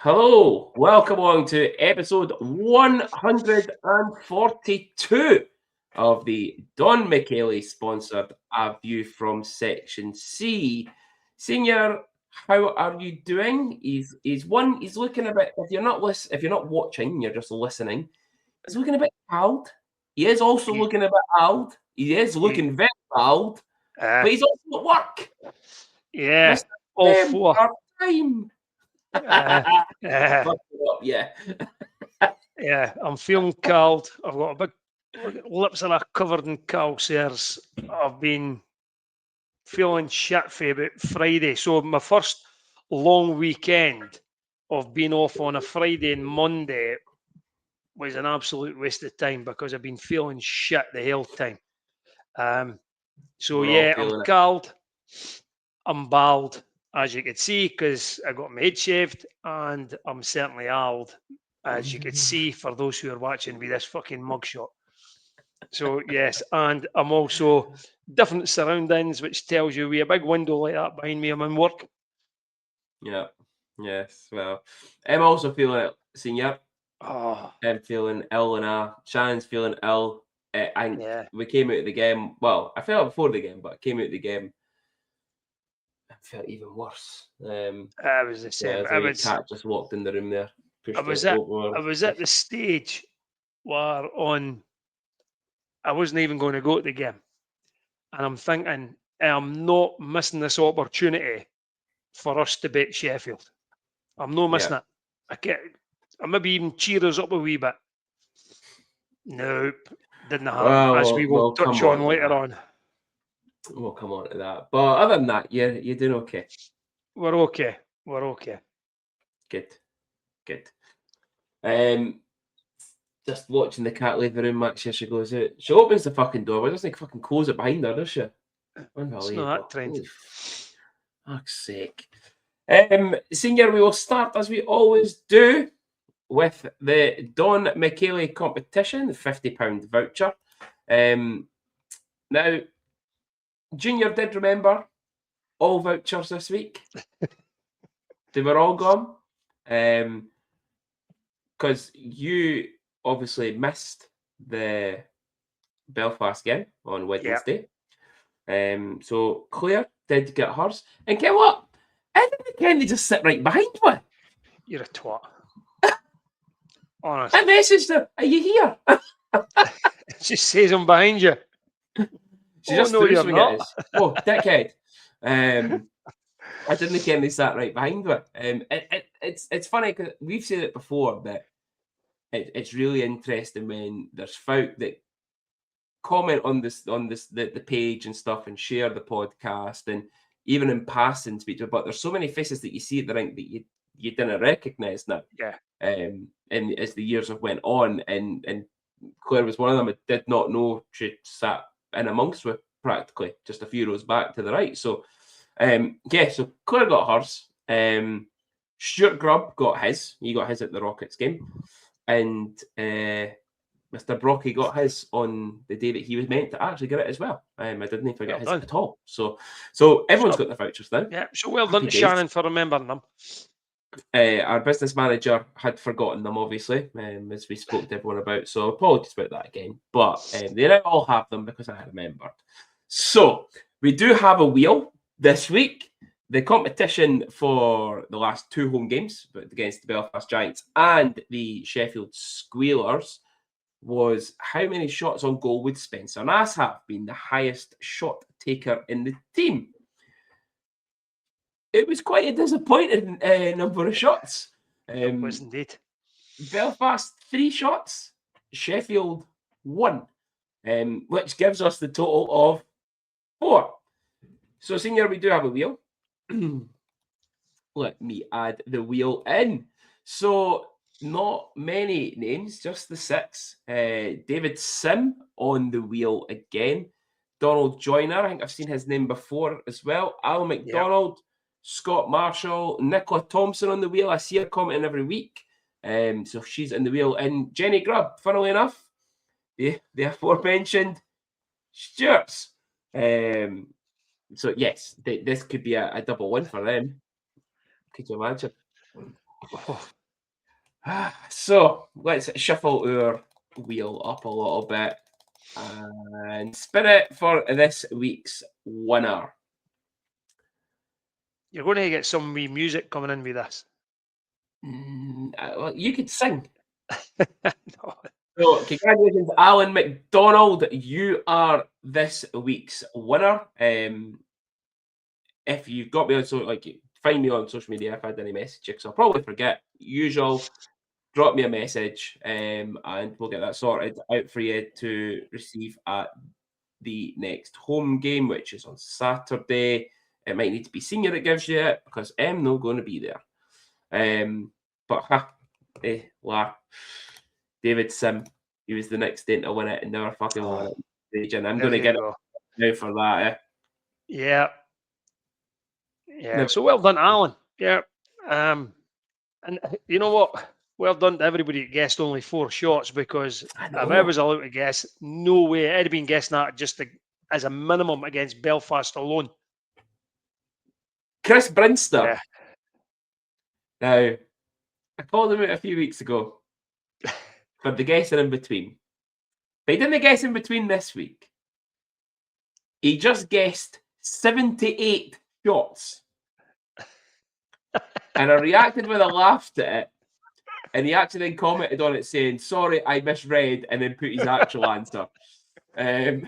Hello, welcome along to episode 142 of the Don Michele sponsored A View from Section C. Senior, how are you doing? He's looking a bit, if you're not watching, you're just listening. He's looking a bit old. He is also He- looking a bit old. He is he- looking very old, uh, but he's also at work. yeah, Mr. all four. Part-time. Uh, uh, Fuck it up, yeah. yeah, I'm feeling cold. I've got a big lips that are covered in calciers. I've been feeling shit for about Friday. So my first long weekend of being off on a Friday and Monday was an absolute waste of time because I've been feeling shit the whole time. So We're all yeah, I'm feeling it. cold. I'm bald, as you could see, because I got my head shaved, and I'm certainly old, as you could see for those who are watching with this fucking mugshot. So yes, and I'm also different surroundings, which tells you with a big window like that behind me, I'm in work. Yeah. Yes. Well, I'm also feeling it, senior. Oh, I'm feeling ill and Shannon's feeling ill. And yeah, we came out of the game. Well, I felt before the game, but I came out of the game. I felt even worse. I was the Yeah, same. as a wee cat just walked in the room there, I pushed was it at, over. I was at the stage where I wasn't even going to go to the game, and I'm thinking I'm not missing this opportunity for us to beat Sheffield. I'm not Yeah. missing it. I maybe even cheer us up a wee bit. Nope, didn't happen, Well, as we will we'll touch come on on to later that. on. We'll come on to that. But other than that, you're doing okay. We're okay. We're okay. Good. Good. Um, just watching the cat leave the room, Max, here she goes out. She opens the fucking door, but doesn't fucking close it behind her, does she? It's not that Unbelievable. trend. Holy fuck's sake. Senior, we will start as we always do with the Don Michele competition, the £50 voucher. Now, Junior did remember all vouchers this week. They were all gone. Because you obviously missed the Belfast game on Yeah, Wednesday. So Claire did get hers. And get what? I didn't Kenny just sit right behind me. you're a twat. Honest. I messaged her, are you here? It just says I'm behind you. She Oh just no, threw you're something at not. us. Oh, dickhead. I didn't Kenny sat right behind her. It's funny because we've said it before that it's really interesting when there's folk that comment on the page and stuff and share the podcast and even in passing speak to, but there's so many faces that you see at the rink that you didn't recognise now. Yeah, And as the years have went on, and Claire was one of them. I did not know she sat in amongst with practically just a few rows back to the right. So yeah, so Claire got hers. Stuart Grubb got his. He got his at the Rockets game, and Mr. Brocky got his on the day that he was meant to actually get it as well. I didn't forget well his done. at all. So everyone's So, got their vouchers now. yeah, so well done Happy to days. Shannon for remembering them. Our business manager had forgotten them, obviously, as we spoke to everyone about. So apologies about that again. But they now all have them because I remembered. So we do have a wheel this week. The competition for the last two home games against the Belfast Giants and the Sheffield Squealers was how many shots on goal would Spencer Nass have been the highest shot taker in the team? It was quite a disappointing number of shots. It was indeed. Belfast 3 shots, Sheffield 1, which gives us the total of 4. So, Senior, we do have a wheel. Let me add the wheel in. So, not many names, just the 6. David Sim on the wheel again. Donald Joyner, I think I've seen his name before as well. Al McDonald, Scott Marshall, Nicola Thompson on the wheel. I see her commenting every week. So she's in the wheel. And Jenny Grubb, funnily enough, the aforementioned Stewarts. So yes, this could be a double win for them. Could you imagine? So let's shuffle our wheel up a little bit and spin it for this week's winner. You're going to get some wee music coming in with this. Well, you could sing. No. So, congratulations, Alan McDonald. You are this week's winner. If you've got me on find me on social media if I had any messages, because I'll probably forget. Usual, drop me a message, and we'll get that sorted out for you to receive at the next home game, which is on Saturday. It might need to be Senior that gives you it because I'm not going to be there. David Sim, he was the next in to win it and never fucking won it. And I'm going to get it now for that. Yeah. So well done, Alan. Yeah. And you know what? Well done to everybody that guessed only 4 shots, because if I was allowed to guess, no way. I'd have been guessing that just as a minimum against Belfast alone. Chris Brinster. Yeah. Now, I called him out a few weeks ago for the guessing in between. But he didn't guess in between this week. He just guessed 78 shots. And I reacted with a laugh to it. And he actually then commented on it saying, sorry, I misread, and then put his actual answer. I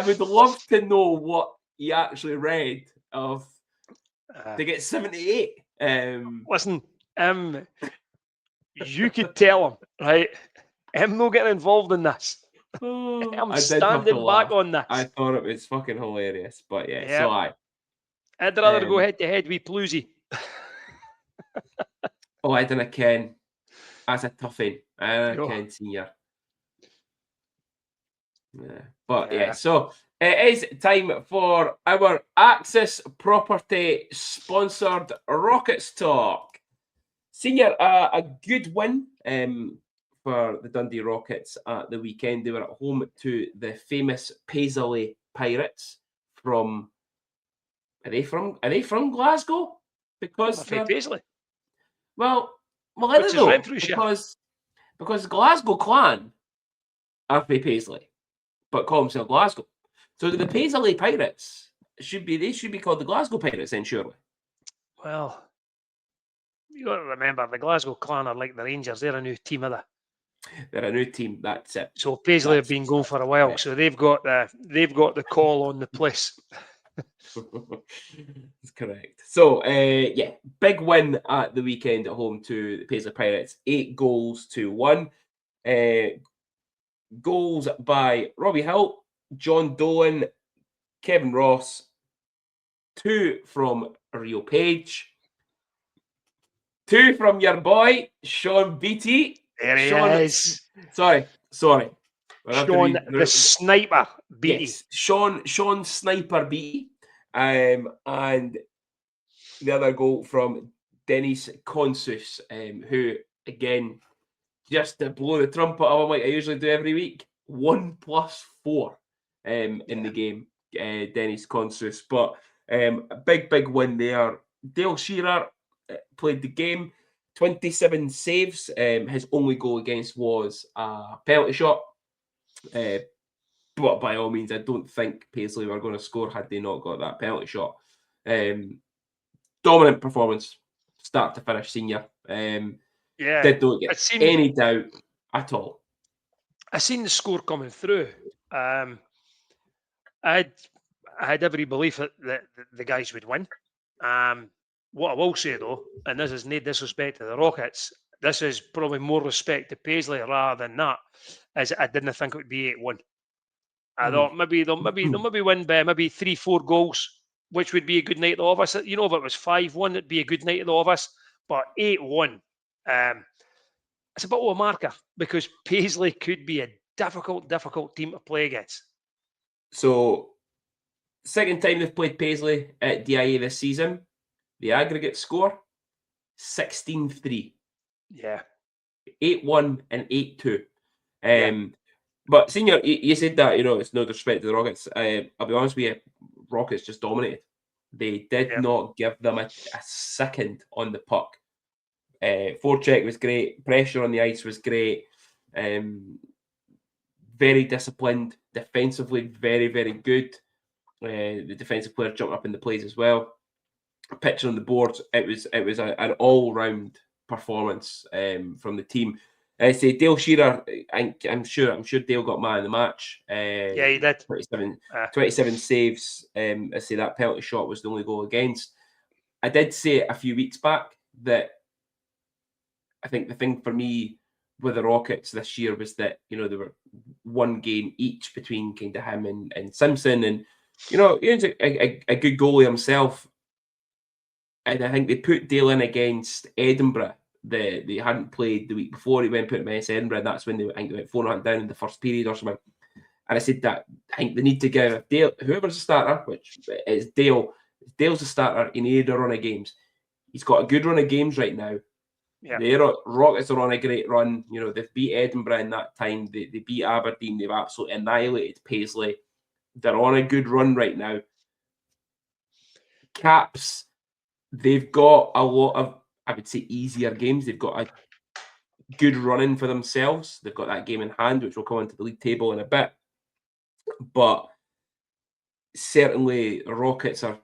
would love to know what he actually read of to get 78. Listen, you could tell him, right? I'm not getting involved in this. I'm standing back on this. I thought it was fucking hilarious, but yeah. So I'd rather go head to head with Plusy. I didn't ken. That's a toughie. I didn't ken Senior. Yeah. But so it is time for our Axis Property sponsored Rockets talk. Senior, a good win for the Dundee Rockets at the weekend. They were at home to the famous Paisley Pirates from. Are they from Glasgow? Because Paisley. Well, I don't know because Glasgow Clan are from Paisley, but call themselves Glasgow. So the Paisley Pirates should be called the Glasgow Pirates, then surely. Well, you got to remember the Glasgow Clan are like the Rangers. They're a new team, are they? They're a new team. That's it. So Paisley have been going for a while, so they've got the call on the place. That's correct. So, big win at the weekend at home to the Paisley Pirates. 8-1. Goals by Robbie Hill, John Dolan, Kevin Ross. 2 from Rio Page. 2 from your boy, Sean Beattie. There he is. Sorry. Sean the Sniper Beattie. Yes, Sean Sniper Beattie. And the other goal from Dennis Consus, who, again, just to blow the trumpet of him like I usually do every week, 1+4 in the game, Dennis Consus. But a big win there. Dale Shearer played the game, 27 saves. His only goal against was a penalty shot. But by all means, I don't think Paisley were going to score had they not got that penalty shot. Dominant performance, start to finish, Senior. Did not get any doubt at all. I seen the score coming through. I had every belief that the guys would win. What I will say though, and this is no disrespect to the Rockets, this is probably more respect to Paisley rather than that, as I didn't think it would be 8-1. I thought maybe they'll win by maybe 3-4 goals, which would be a good night at the office. You know, if it was 5-1, it'd be a good night at the office. But 8-1, it's a bit of a marker because Paisley could be a difficult team to play against. So, second time they've played Paisley at DIA this season. The aggregate score, 16-3. Yeah. 8-1 and 8-2. But Senior, you said that, it's no disrespect to the Rockets. I'll be honest with you, Rockets just dominated. They did not give them a second on the puck Forecheck was great. Pressure on the ice was great. Very disciplined. Defensively, very, very good. The defensive player jumped up in the plays as well. Picture on the board, it was an all-round performance from the team. I say Dale Shearer, I'm sure Dale got man of the match. Yeah, he did. 27 saves. I say that penalty shot was the only goal against. I did say a few weeks back that I think the thing for me with the Rockets this year was that, there were one game each between kind of him and Simpson. And, he's a good goalie himself. And I think they put Dale in against Edinburgh. They hadn't played the week before. He went put him against Edinburgh, and that's when they went 4-0 down in the first period or something. And I said that I think they need to give Dale, whoever's the starter, which is Dale. Dale's the starter. He needed a run of games. He's got a good run of games right now. Yeah. The Rockets are on a great run. They've beat Edinburgh in that time. They beat Aberdeen. They've absolutely annihilated Paisley. They're on a good run right now. Caps, they've got a lot of, I would say, easier games. They've got a good run-in for themselves. They've got that game in hand, which will come into the league table in a bit. But certainly, the Rockets are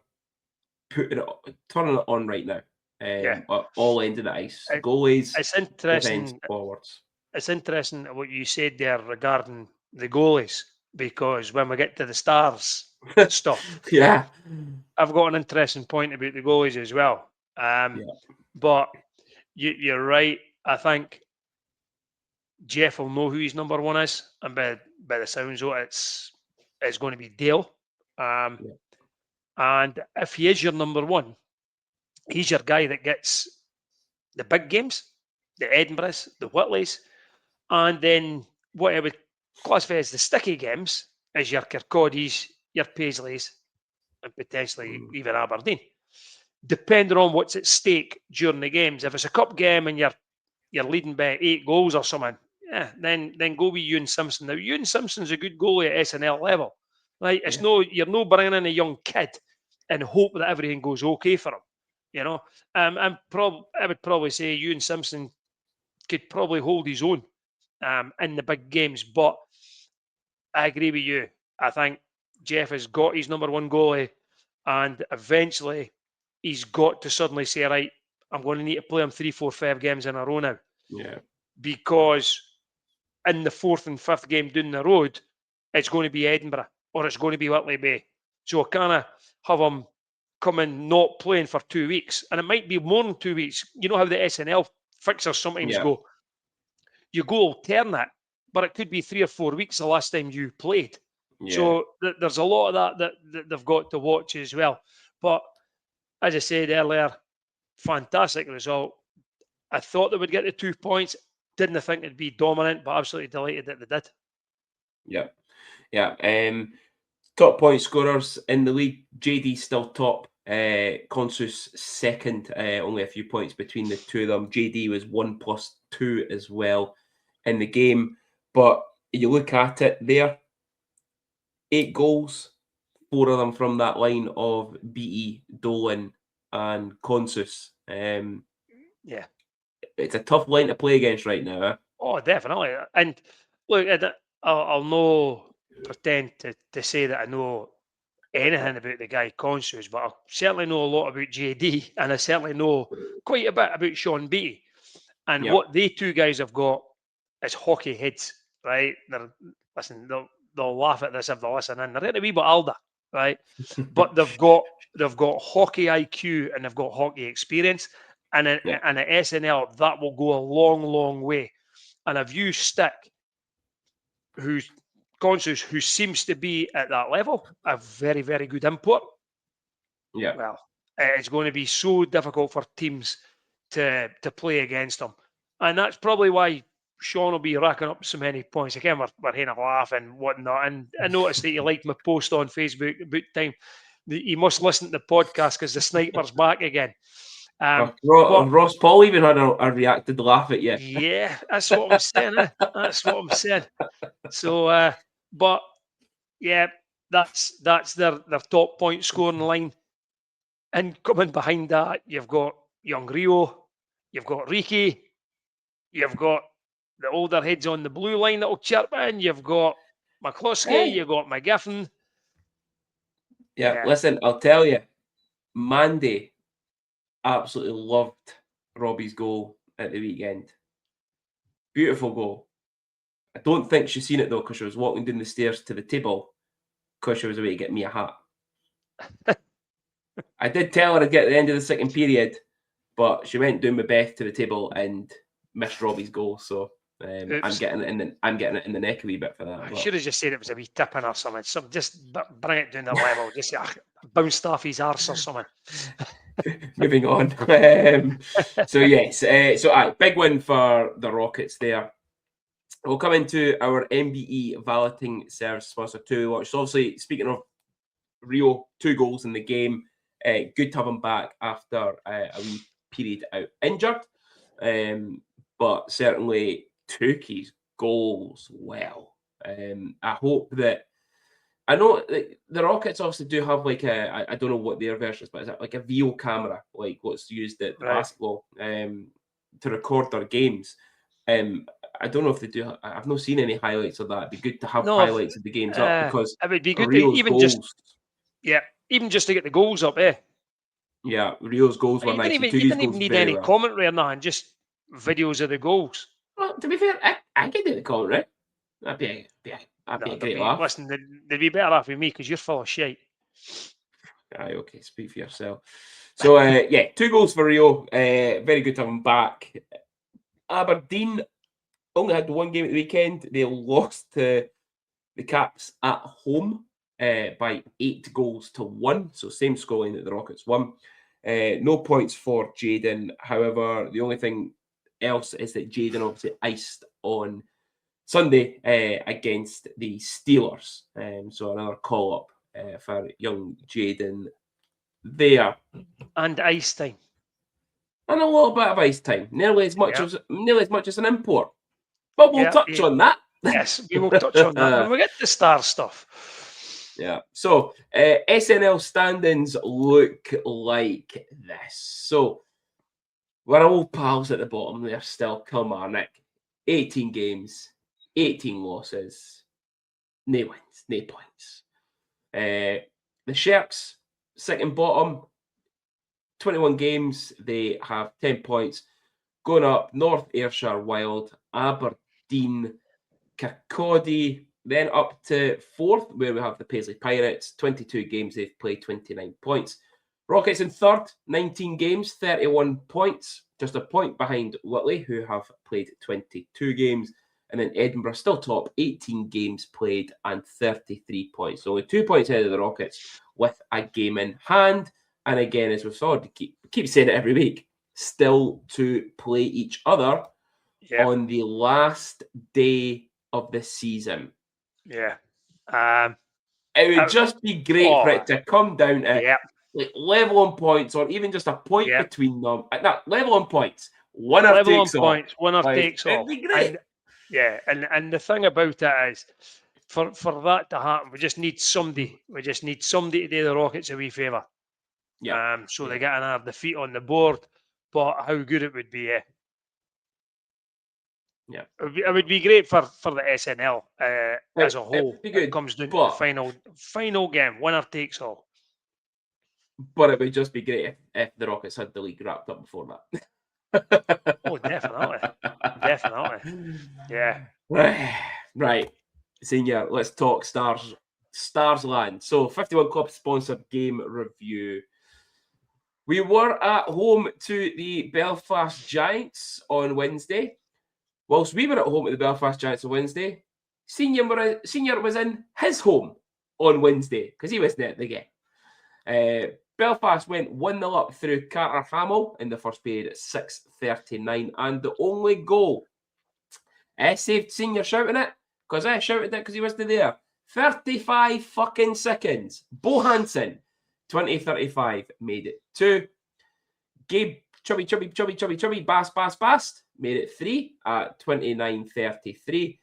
turning it on right now. At all ends of the ice. Goalies, it's interesting. Defense, forwards. It's interesting what you said there regarding the goalies, because when we get to the stars stuff, yeah, I've got an interesting point about the goalies as well. But you're right. I think Jeff will know who his number one is, and by the sounds of it, it's going to be Dale. And if he is your number one, he's your guy that gets the big games, the Edinburghs, the Whitleys, and then what I would classify as the sticky games is your Kirkcaldies, your Paisleys, and potentially even Aberdeen. Depending on what's at stake during the games. If it's a cup game and you're leading by 8 goals or something, then go with Ewan Simpson. Now, Ewan Simpson's a good goalie at SNL level. Right? It's you're no bringing in a young kid and hope that everything goes okay for him. I would probably say Ewan Simpson could probably hold his own in the big games, but I agree with you. I think Jeff has got his number one goalie, and eventually he's got to suddenly say, right, I'm going to need to play him 3, 4, 5 games in a row now. Yeah. Because in the 4th and 5th game down the road, it's going to be Edinburgh or it's going to be Whitley Bay. So I kind of have him coming not playing for 2 weeks. And it might be more than 2 weeks. You know how the SNL fixers sometimes go. You go alternate, but it could be 3 or 4 weeks the last time you played. Yeah. So there's a lot of that they've got to watch as well. But as I said earlier, fantastic result. I thought they would get the 2 points. Didn't think it'd be dominant, but absolutely delighted that they did. Yeah. Top point scorers in the league. JD still top. Consus second. Only a few points between the two of them. JD was 1+2 as well in the game. But you look at it there, 8 goals, 4 of them from that line of BE, Dolan, and Consus. Yeah. It's a tough line to play against right now. Eh? Oh, definitely. And look, I'll no pretend to say that I know anything about the guy Consus, but I certainly know a lot about JD, and I certainly know quite a bit about Sean Beattie. And what they two guys have got is hockey heads, right? They'll laugh at this if they listen in. They're getting a wee bit older, right? But they've got hockey IQ and they've got hockey experience. And at SNL, that will go a long, long way. And if you stick who's Consus, who seems to be at that level, a very, very good import. Yeah. Well, it's going to be so difficult for teams to play against them. And that's probably why Sean will be racking up so many points. Again, we're having a laugh and whatnot. And I noticed that you liked my post on Facebook about time. You must listen to the podcast because the sniper's back again. Ross Paul even had a reacted laugh at you. Yeah, that's what I'm saying. That's what I'm saying. So, but yeah, that's their top point scoring line. And coming behind that, you've got young Rio, you've got Ricky, you've got the older heads on the blue line that'll chirp in, you've got McCluskey, you've got McGiffin. Yeah, listen, I'll tell you, Mandy absolutely loved Robbie's goal at the weekend. Beautiful goal. I don't think she's seen it though, because she was walking down the stairs to the table because she was away to get me a hat. I did tell her I'd get at the end of the second period, but she went down with Beth to the table and missed Robbie's goal. So I'm getting it in the neck a wee bit for that. I should have just said it was a wee tipping or something. Just bring it down the level. Just say, bounced off his arse or something. Moving on. So yes, big win for the Rockets there. We'll come into our MBE Valeting Service sponsor to watch. So obviously, speaking of Rio, 2 goals in the game. Good to have him back after a wee period out injured. But certainly took his goals well. I hope that... I know the Rockets obviously do have like I don't know what their version is, but is it like a VO camera, like what's used at basketball, to record their games. I don't know if they do. I've not seen any highlights of that. It'd be good to have highlights of the games up, because it would be good Rio's even goals, even just to get the goals up, Yeah, Rio's goals were nice. You didn't even need any commentary or nothing, just videos of the goals. Well, to be fair, I could do the commentary. That'd be a great laugh. Listen, they'd be better off with me because you're full of shit. Aye, okay, speak for yourself. So, 2 goals for Rio. Very good to have him back. Aberdeen only had 1 game at the weekend. They lost to the Caps at home by 8-1. So same scoreline that the Rockets won. No points for Jaden. However, the only thing else is that Jaden obviously iced on Sunday against the Steelers. So another call up for young Jaden there. And ice time. And a little bit of ice time. Nearly as much as an import. But we'll touch on that. Yes, we will touch on that when we get to star stuff. Yeah. So SNL standings look like this. So we're old pals at the bottom there still. Kilmarnock, 18 games, 18 losses, no wins, no points. The Sharks, second bottom, 21 games, they have 10 points. Going up, North Ayrshire Wild, Aberdeen, Kirkcaldy, then up to 4th, where we have the Paisley Pirates. 22 games, they've played 29 points. Rockets in 3rd, 19 games, 31 points. Just a point behind Whitley, who have played 22 games. And then Edinburgh still top, 18 games played and 33 points. So only 2 points ahead of the Rockets with a game in hand. And again, as we've saw, keep saying it every week, still to play each other on the last day of the season. Yeah. It would just be great for it to come down to like level on points, or even just a point between them. No, level on points. Winner takes all. Winner takes all. It'd be great. And the thing about it is, for that to happen, we just need somebody. We just need somebody to do the Rockets a wee favour. So they get another defeat on the board. But how good it would be, Yeah, it would be great for the SNL as a whole. It comes down to the final game, winner takes all. But it would just be great if the Rockets had the league wrapped up before that. Oh, definitely, definitely, yeah. Right, Senior. Let's talk Stars Land. So 51 Club sponsored game review. We were at home to the Belfast Giants on Wednesday. Whilst we were at home at the Belfast Giants on Wednesday, Senior was in his home on Wednesday because he wasn't at the game. Belfast went 1-0 up through Carter Hamill in the first period at 6:39, and the only goal saved Senior shouting it, because I shouted it because he wasn't there. 35 fucking seconds. Bo Hansen, 20-35, made it 2. Gabe Chubby, Bass, made it 3 at 29-33.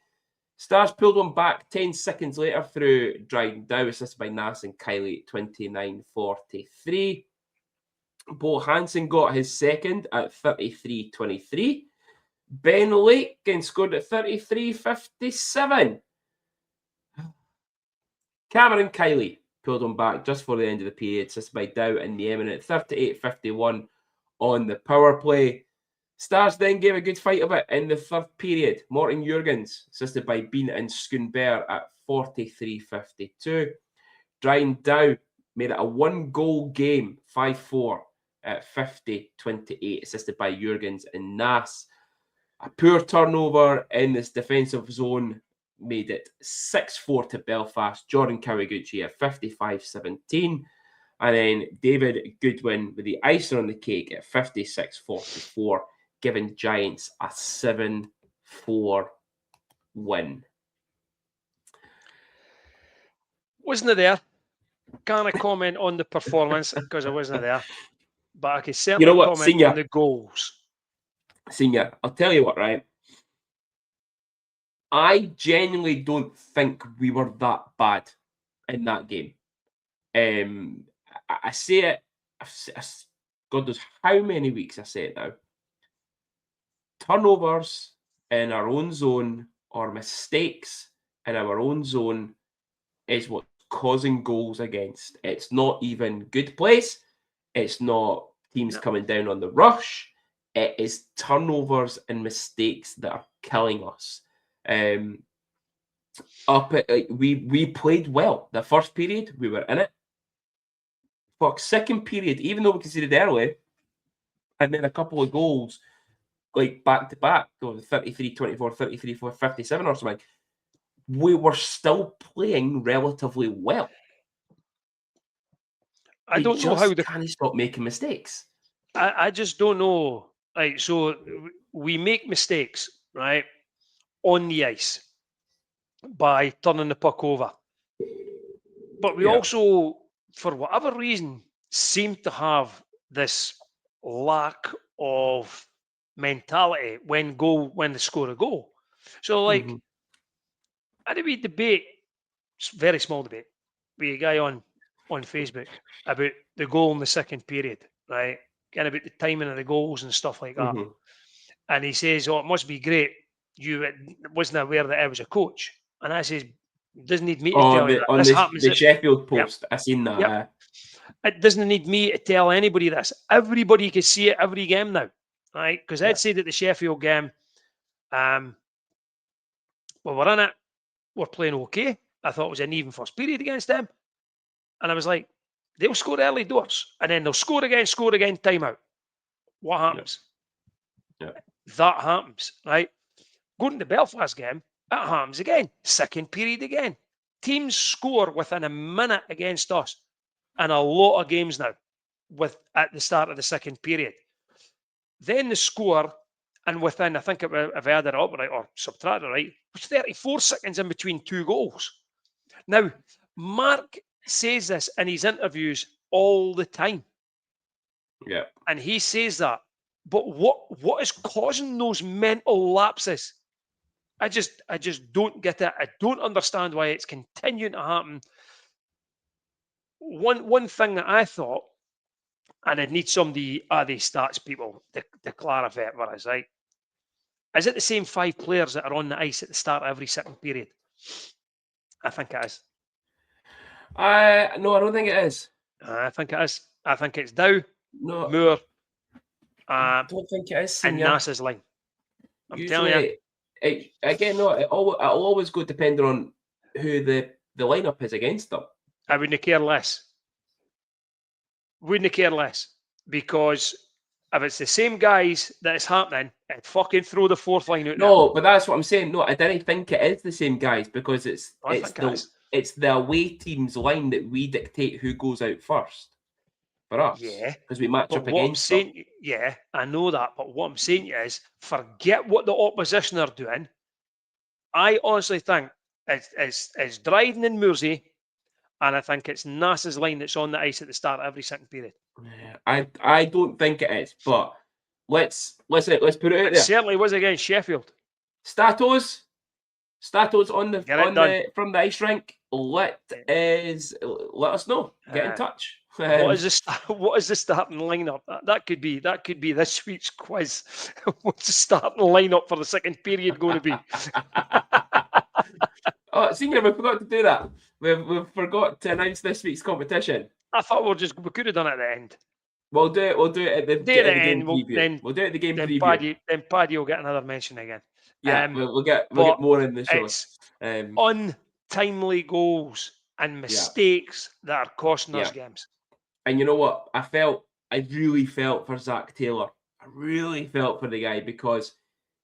Stars pulled one back 10 seconds later through Dryden Dow, assisted by Nass and Kylie at 29-43. Bo Hansen got his second at 33-23. Ben Lake scored at 33-57. Cameron Kiley pulled him back just for the end of the period, assisted by Dow and Yemen at 38-51 on the power play. Stars then gave a good fight of it in the third period. Morten Jurgens, assisted by Bean and Schoonberg at 43-52. Brian Dow made it a one-goal game, 5-4 at 50-28, assisted by Jurgens and Nas. A poor turnover in this defensive zone made it 6-4 to Belfast. Jordan Kawaguchi at 55-17. And then David Goodwin with the icing on the cake at 56-44, giving Giants a 7-4 win. Wasn't there? Can't comment on the performance because I wasn't there. But I can certainly comment Senior, on the goals. Senior, I'll tell you what, right? I genuinely don't think we were that bad in that game. I say it, God knows how many weeks I say it now. Turnovers in our own zone or mistakes in our own zone is what's causing goals against. It's not even good plays. It's not teams coming down on the rush. It is turnovers and mistakes that are killing us. We played well. The first period, we were in it. Second period, even though we conceded early, and then a couple of goals, like back to back, 33-24, 33-57 or something, we were still playing relatively well. I don't know how can't stop making mistakes. I just don't know. Right, so we make mistakes, right, on the ice by turning the puck over. But we also, for whatever reason, seem to have this lack of mentality when they score a goal. So, like, I had a wee debate, very small debate, with a guy on Facebook about the goal in the second period, right? And about the timing of the goals and stuff like that. And he says, "Oh, it must be great. You wasn't aware that I was a coach." And I says, "Doesn't need me to tell you that. On this the happens Sheffield post, I seen that. Yep. It doesn't need me to tell anybody this. Everybody can see it every game now, right? Because I'd said at the Sheffield game, well, we're in it. We're playing okay. I thought it was an even first period against them. And I was like, they'll score early doors. And then they'll score again, timeout. What happens? That happens, right? Going to the Belfast game, it happens again. Second period again. Teams score within a minute against us. And a lot of games now at the start of the second period. Then the score, and within, I think if I added it up right or subtracted it right, was 34 seconds in between two goals. Now, Mark says this in his interviews all the time. Yeah. And he says that. But what is causing those mental lapses? I just don't get it. I don't understand why it's continuing to happen. One thing that I thought, and I'd need somebody, the stats people, to clarify it for us, right? Is it the same 5 players that are on the ice at the start of every second period? I think it is. No, I don't think it is. I think it is. I think it's Dow, Moore. I don't think it is. And Nas's line. I'm telling you. It'll always go depending on who the lineup is against them. I wouldn't care less. Because if it's the same guys that is happening, I'd fucking throw the fourth line out. No, but that's what I'm saying. No, I didn't think it is the same guys because it's the away team's line that we dictate who goes out first for us. Yeah, because we match up against them. Yeah, I know that, but what I'm saying is, forget what the opposition are doing. I honestly think it's Dryden and Moorsey, and I think it's Nas's line that's on the ice at the start of every second period. Yeah, I don't think it is, but let's put it out there. It certainly was against Sheffield. Stato's on from the ice rink. Let us know. Get in touch. What is the starting lineup? That could be this week's quiz. What's the starting lineup for the second period going to be? Oh, Senior, we forgot to do that. We forgot to announce this week's competition. I thought we could have done it at the end. We'll do it. We'll do it at the game preview. We'll do it at the game preview. Then Paddy will get another mention again. Yeah, we'll get more in the show. It's untimely goals and mistakes that are costing us games. And you know what? I really felt for Zach Taylor. I really felt for the guy because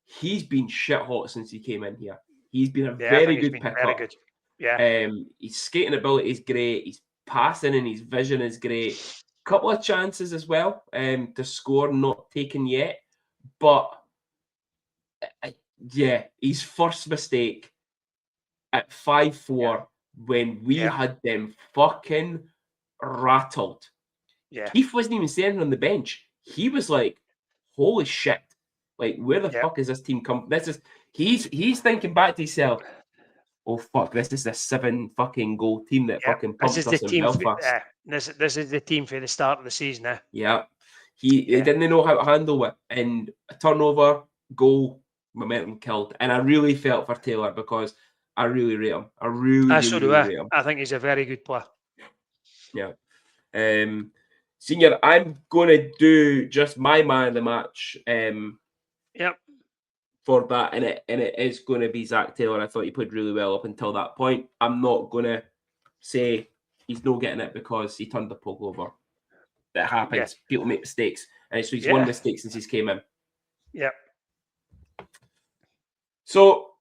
he's been shit hot since he came in here. He's been a very good pickup. Very good. Yeah. His skating ability is great. His passing and his vision is great. Couple of chances as well to score, not taken yet. But his first mistake at 5-4 when we had them fucking rattled. Yeah. Keith wasn't even standing on the bench. He was like, holy shit. Like, where the fuck is this team come? He's thinking back to himself, oh fuck, this is the 7 fucking goal team that fucking pumped us in Belfast. This is the team for the start of the season, eh? Yeah. He didn't know how to handle it. And a turnover, goal, momentum killed. And I really felt for Taylor because I really rate him. I really rate him. I think he's a very good player. Yeah. Senior, I'm going to do just my man of the match. For that, and it is going to be Zach Taylor. I thought he played really well up until that point. I'm not going to say he's not getting it because he turned the puck over. That happens. Yeah. People make mistakes, and so he's one mistake since he's came in. Yeah. So,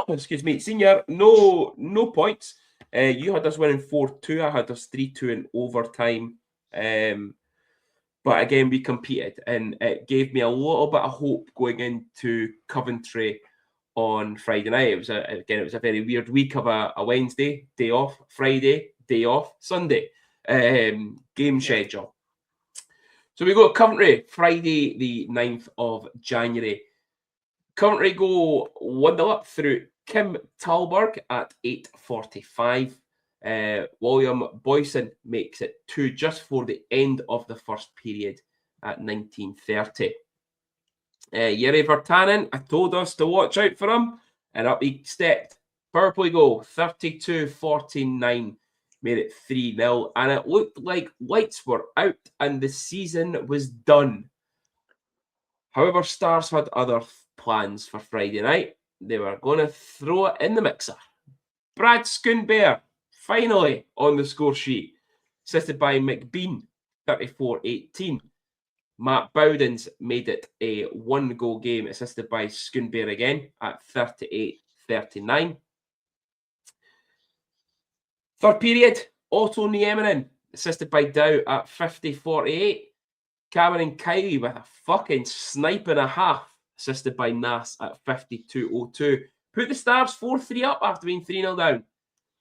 excuse me, Senior, no points. You had us winning 4-2. I had us 3-2 in overtime. But again, we competed, and it gave me a little bit of hope going into Coventry on Friday night. It was a very weird week of a Wednesday, day off, Friday, day off, Sunday game schedule. So we go to Coventry, Friday the 9th of January. Coventry go 1-0 up through Kim Talberg at 8:45. William Boyson makes it 2 just for the end of the first period at 19:30. Jiri Virtanen, I told us to watch out for him, and up he stepped. Power play goal, 32-49, made it 3-0, and it looked like lights were out and the season was done. However, Stars had other plans for Friday night. They were going to throw it in the mixer. Brad Schoonbear, finally on the score sheet, assisted by McBean, 34-18. Matt Bowdens made it a 1-goal game, assisted by Schoonbear again at 38-39. Third period, Otto Nieminen, assisted by Dow at 50-48. Cameron Kiley with a fucking snipe and a half, assisted by Nass at 52-02. Put the Stars 4-3 up after being 3-0 down.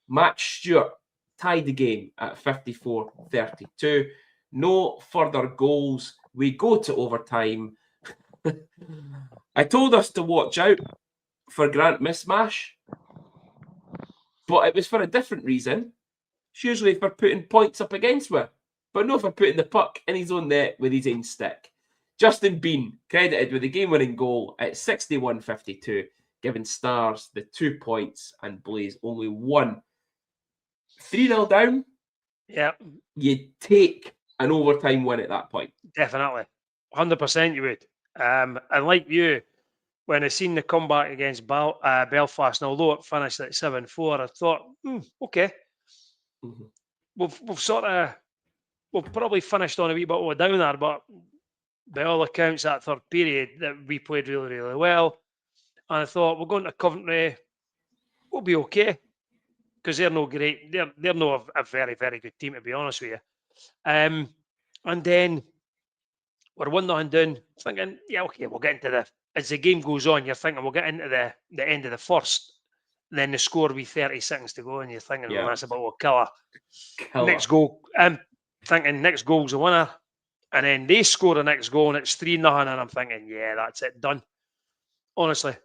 Matt Stewart tied the game at 54-32. No further goals. We go to overtime. I told us to watch out for Grant Mismash, but it was for a different reason. It's usually for putting points up against me, but not for putting the puck in his own net with his own stick. Justin Bean credited with the game-winning goal at 61-52, giving Stars the 2 points and Blaze only 1. 3-0 down. Yeah. You take an overtime win at that point. Definitely. 100% you would. And like you, when I seen the comeback against Belfast, and although it finished at 7-4, I thought, okay. Mm-hmm. We've probably finished on a wee bit of a downer, but by all accounts, that third period, that we played really, really well. And I thought, we're going to Coventry, we'll be okay. Because they're no great, they're not a very, very good team, to be honest with you. And then we're 1-0 down, thinking, okay, we'll get into as the game goes on, you're thinking we'll get into the end of the first. Then the score will be 30 seconds to go, and you're thinking, well, that's about a killer. Next goal, I'm thinking next goal's a winner. And then they score the next goal, and it's 3-0, and I'm thinking, that's it, done. Honestly,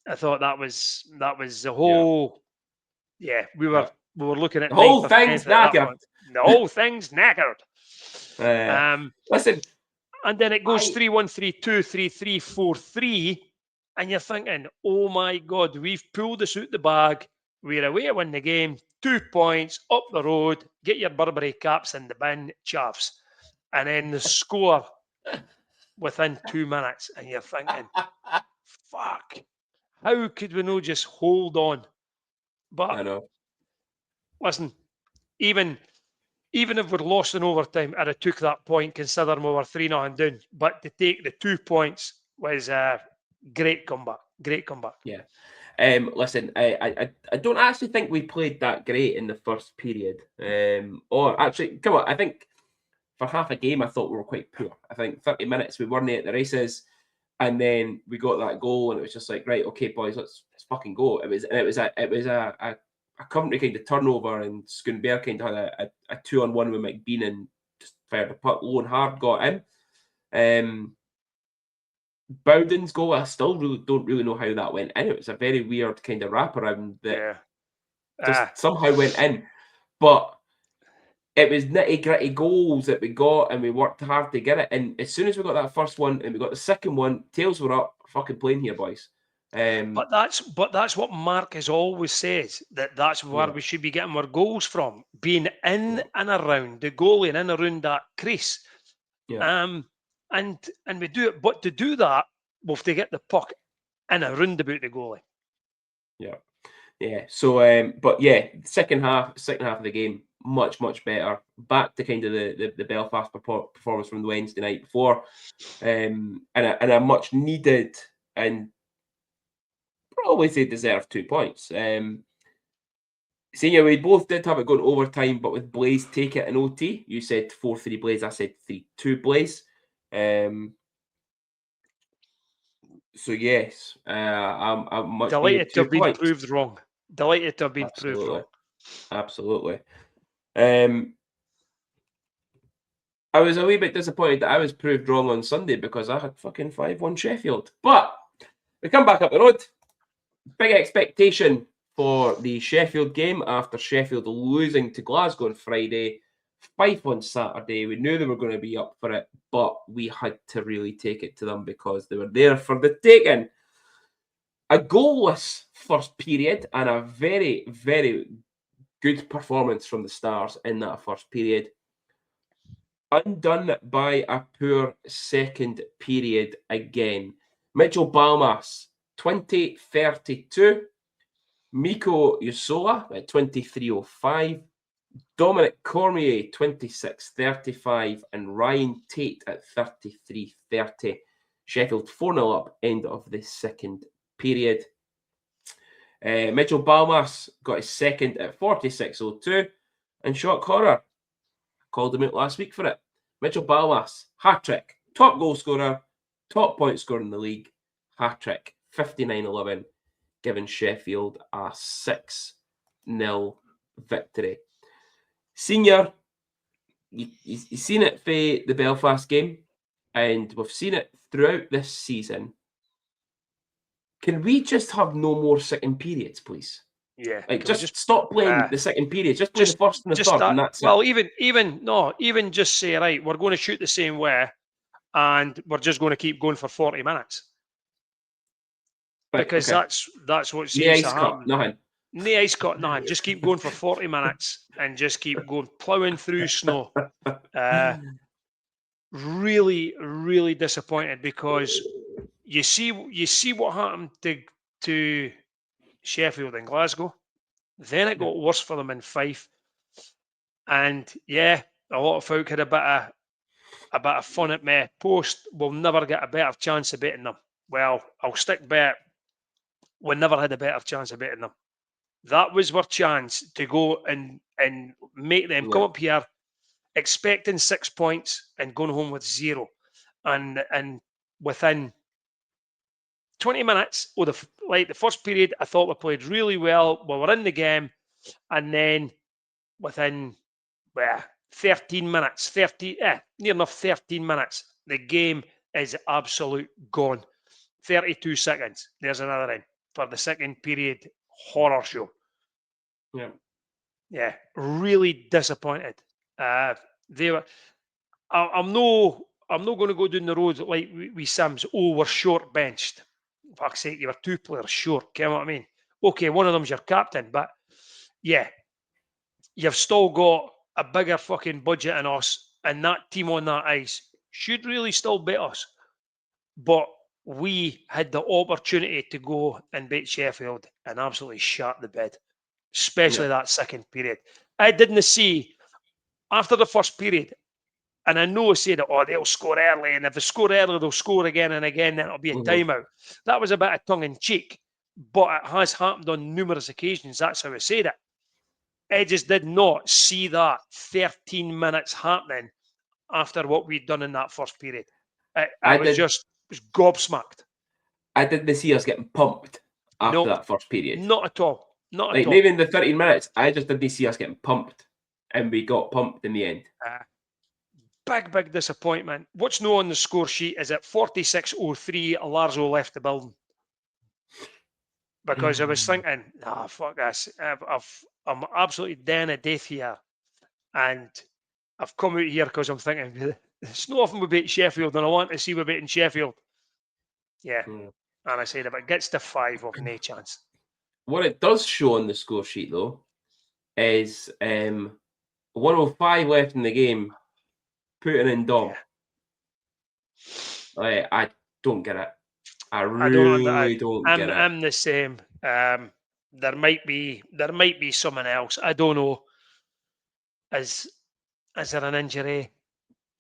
I thought that was the whole... we were We were looking at The whole 9th or thing's 10th at that knackered. point. The whole thing's knackered. Listen, and then it goes 3-1, 3-2, 3-3, 4-3, and you're thinking, oh my God, we've pulled this out the bag. We're away to win the game. 2 points up the road. Get your Burberry caps in the bin, chavs. And then the score within 2 minutes, and you're thinking, fuck, how could we not just hold on? But I know. listen, even if we're lost in overtime, I'd have took that point considering we were 3-0 down. But to take the 2 points was a great comeback. Great comeback. Yeah. Listen, I don't actually think we played that great in the first period. Or actually, come on, I think for half a game I thought we were quite poor. I think 30 minutes we weren't at the races, and then we got that goal, and it was just like, right, okay, boys, let's fucking go. It was a Coventry kind of turnover, and Schoonberg kind of had a 2-on-1 with McBean and just fired the puck low and hard, got in. Bowden's goal, I still don't really know how that went in. It was a very weird kind of wraparound that just somehow went in. But it was nitty-gritty goals that we got, and we worked hard to get it. And as soon as we got that first one and we got the second one, tails were up. Fucking playing here, boys. But that's what Marcus always says, that's where we should be getting our goals from, being in and around the goalie and in around that crease. And we do it, but to do that, we'll have to get the puck in around about the goalie. Yeah. So, but yeah, second half of the game, much better. Back to kind of the Belfast performance from the Wednesday night before, and a much needed and probably say deserved 2 points. Senior, we both did have it going overtime, but with Blaze take it in OT. You said 4-3 Blaze, I said 3-2 Blaze. So yes, I'm much delighted to have been points. proved wrong. Delighted to have been proved wrong. Absolutely. I was a wee bit disappointed that I was proved wrong on Sunday because I had fucking 5-1 Sheffield. But we come back up the road. Big expectation for the Sheffield game after Sheffield losing to Glasgow on Friday. Fife on Saturday. We knew they were going to be up for it, but we had to really take it to them because they were there for the taking. A goalless first period and a very, very good performance from the Stars in that first period. Undone by a poor second period again. Mitchell Balmas, 20-32. Miko Yusola at 23:05. Dominic Cormier, 26-35. And Ryan Tate at 33-30. Sheffield 4-0 up, end of the second period. Mitchell Balmas got his second at 46:02. And shock horror, called him out last week for it. Mitchell Balmas, hat-trick, top goal scorer, top point scorer in the league, hat-trick, 59-11, giving Sheffield a 6-0 victory. Senior, you've seen it for the Belfast game, and we've seen it throughout this season. Can we just have no more second periods, please? Yeah. Like, just stop playing the second period. Just play the first and the third, and that's it. Well, even just say, right, we're going to shoot the same way, and we're just going to keep going for 40 minutes. Right, because that's what seems to happen. Nothing. No ice cut, nothing. Just keep going for 40 minutes and just keep going, ploughing through snow. Really, really disappointed because you see what happened to Sheffield and Glasgow. Then it got worse for them in Fife. And yeah, a lot of folk had a bit of fun at me. Post, we'll never get a better chance of beating them. Well, I'll stick by it. We never had a better chance of beating them. That was our chance to go and make them come up here expecting 6 points and going home with 0. And within 20 minutes, the first period, I thought we played really well. We were in the game. And then within 13 minutes, near enough 13 minutes, the game is absolute gone. 32 seconds. There's another in for the second period horror show. Yeah. Yeah, really disappointed. They were. I'm no. I'm not going to go down the road like we Sims. Oh, we're short benched. For fuck's sake, you were 2 players short. You know what I mean? Okay, one of them's your captain, but yeah, you've still got a bigger fucking budget than us, and that team on that ice should really still beat us. But we had the opportunity to go and beat Sheffield and absolutely shut the bed, especially Yeah. that second period. I didn't see after the first period, and I know I said, oh, they'll score early, and if they score early, they'll score again and again, then it'll be a Mm-hmm. timeout. That was a bit of tongue in cheek, but it has happened on numerous occasions. That's how I said it. I just did not see that 13 minutes happening after what we'd done in that first period. I I was did. just gobsmacked. I didn't see us getting pumped after No, that first period. not at all. Not at Like all. maybe in the 13 minutes, I just didn't see us getting pumped, and we got pumped in the end. Big disappointment. What's no on the score sheet is at 46:03, Larzo left the building. Because I was thinking, nah, fuck this. I'm absolutely dying of death here. And I've come out here because I'm thinking, it's not often we beat Sheffield, and I want to see we beating Sheffield. Yeah. Mm. And I said, if it gets to 5, I've no chance. What it does show on the score sheet, though, is 105 left in the game, putting in Dom. Yeah. I don't get it. I I don't. really don't get it. I'm the same. There might be someone else. I don't know. Is there an injury?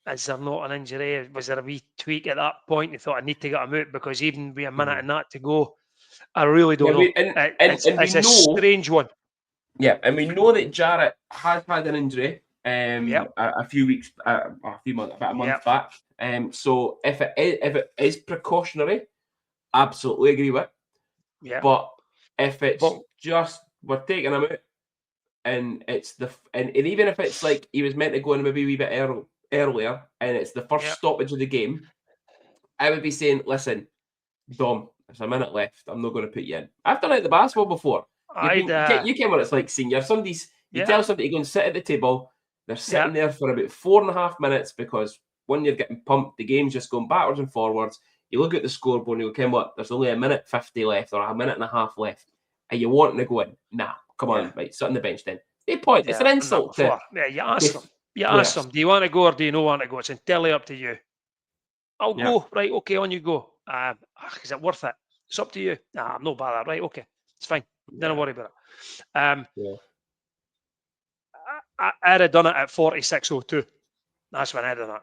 Is there not an injury? Was there a wee tweak at that point? You thought I need to get him out because even with a minute and that to go, I really don't Yeah, know. and we It's a know, strange one. yeah, and we know that Jarrett has had an injury. Yep. A few weeks, a few months, about a month Yep. back. So if it is precautionary, absolutely agree with. Yeah. But if it's just we're taking him out, and it's and even if it's like he was meant to go in maybe a wee bit earlier, and it's the first stoppage of the game, I would be saying, listen, Dom, there's a minute left. I'm not going to put you in. I've done it at the basketball before. You can what it's like, senior. You tell somebody to go and sit at the table. They're sitting there for about 4.5 minutes because when you're getting pumped, the game's just going backwards and forwards. You look at the scoreboard and you go, okay, what? There's only a minute 50 left or a minute and a half left. Are you wanting to go in? Nah, come on, right, sit on the bench then. No point. It's an insult to you ask them. You ask them, do you want to go or do you not want to go? It's entirely up to you. I'll go. Right, okay, on you go. Is it worth it? It's up to you. Nah, I'm not bothered. Right, okay. It's fine. Don't worry about it. I'd have done it at 46:02. That's when I'd have done it.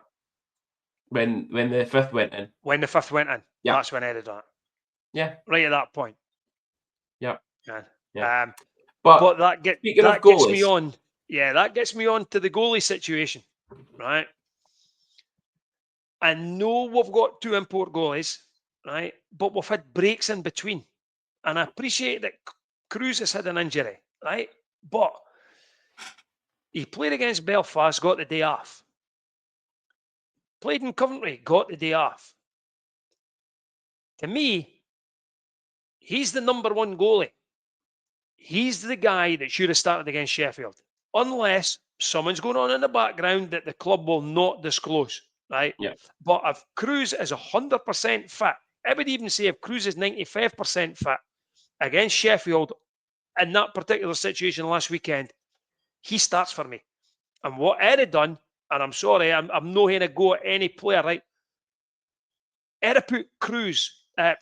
When the fifth went in. When the fifth went in. Yeah. That's when I'd have done it. Yeah. Right at that point. Yeah. Yeah. But that gets me on. Yeah, that gets me on to the goalie situation. Right. I know we've got 2 import goalies, right? But we've had breaks in between. And I appreciate that Cruz has had an injury, right? But he played against Belfast, got the day off. Played in Coventry, got the day off. To me, he's the number 1 goalie. He's the guy that should have started against Sheffield. Unless someone's going on in the background that the club will not disclose, right? Yeah. But if Cruz is 100% fit, I would even say if Cruz is 95% fit against Sheffield in that particular situation last weekend, he starts for me. And what I'd have done, and I'm sorry, I'm not going to go at any player, right? I'd have put Cruz in. I'd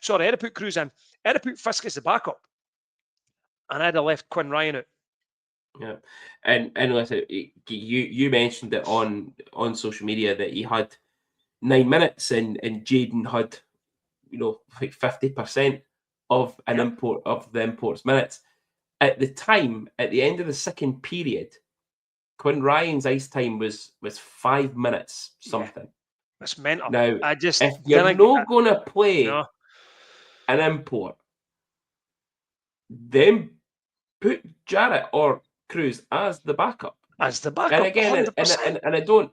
have put Fisk as the backup. And I'd have left Quinn Ryan out. Yeah, and listen, you mentioned it on social media that he had 9 minutes, and Jaden had, like 50% of an import of the import's minutes. At the time, at the end of the second period, Quinn Ryan's ice time was 5 minutes something. That's mental. Now, if you're not going to play an import, then put Jarrett or Cruz as the backup. And again, and I don't